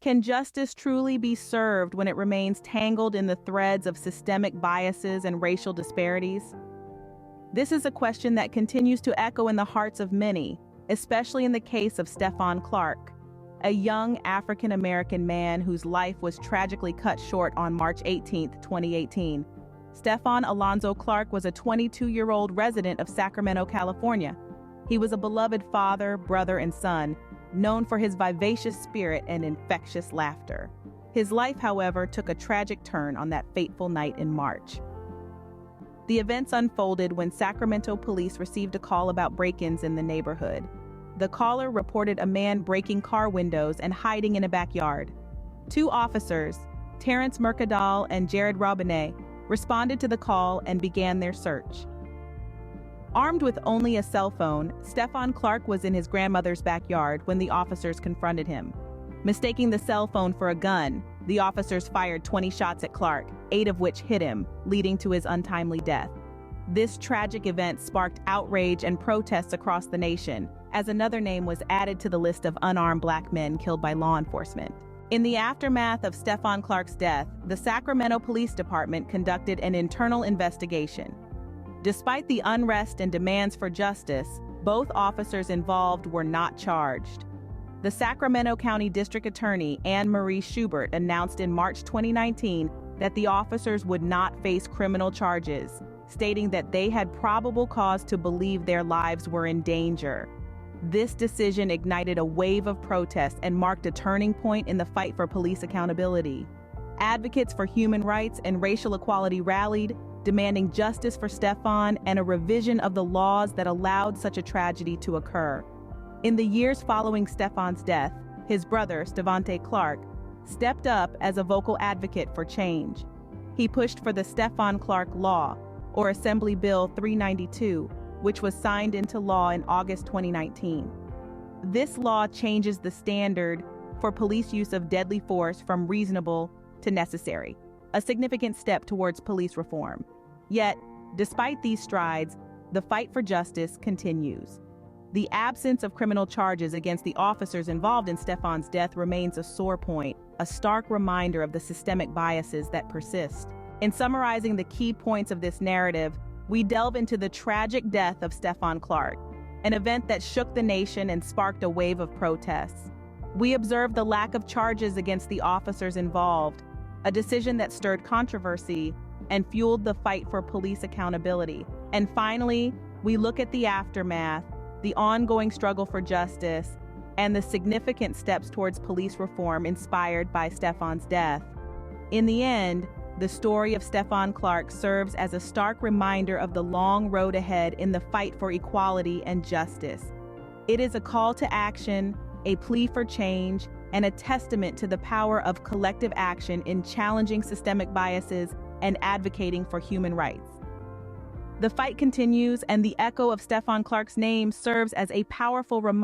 Can justice truly be served when it remains tangled in the threads of systemic biases and racial disparities? This is a question that continues to echo in the hearts of many, especially in the case of Stephon Clark, a young African-American man whose life was tragically cut short on March 18, 2018. Stephon Alonzo Clark was a 22-year-old resident of Sacramento, California. He was a beloved father, brother, and son, known for his vivacious spirit and infectious laughter. His life, however, took a tragic turn on that fateful night in March. The events unfolded when Sacramento police received a call about break-ins in the neighborhood. The caller reported a man breaking car windows and hiding in a backyard. Two officers, Terrence Mercadal and Jared Robinet, responded to the call and began their search. Armed with only a cell phone, Stephon Clark was in his grandmother's backyard when the officers confronted him. Mistaking the cell phone for a gun, the officers fired 20 shots at Clark, 8 of which hit him, leading to his untimely death. This tragic event sparked outrage and protests across the nation, as another name was added to the list of unarmed black men killed by law enforcement. In the aftermath of Stephon Clark's death, the Sacramento Police Department conducted an internal investigation. Despite the unrest and demands for justice, both officers involved were not charged. The Sacramento County District Attorney Anne Marie Schubert announced in March 2019 that the officers would not face criminal charges, stating that they had probable cause to believe their lives were in danger. This decision ignited a wave of protests and marked a turning point in the fight for police accountability. Advocates for human rights and racial equality rallied, demanding justice for Stephon and a revision of the laws that allowed such a tragedy to occur. In the years following Stephon's death, his brother, Stevante Clark, stepped up as a vocal advocate for change. He pushed for the Stephon Clark Law, or Assembly Bill 392, which was signed into law in August 2019. This law changes the standard for police use of deadly force from reasonable to necessary, a significant step towards police reform. Yet, despite these strides, the fight for justice continues. The absence of criminal charges against the officers involved in Stephon's death remains a sore point, a stark reminder of the systemic biases that persist. In summarizing the key points of this narrative, we delve into the tragic death of Stephon Clark, an event that shook the nation and sparked a wave of protests. We observe the lack of charges against the officers involved, a decision that stirred controversy and fueled the fight for police accountability. And finally, we look at the aftermath, the ongoing struggle for justice, and the significant steps towards police reform inspired by Stephon's death. In the end, the story of Stephon Clark serves as a stark reminder of the long road ahead in the fight for equality and justice. It is a call to action, a plea for change, and a testament to the power of collective action in challenging systemic biases and advocating for human rights. The fight continues, and the echo of Stephon Clark's name serves as a powerful reminder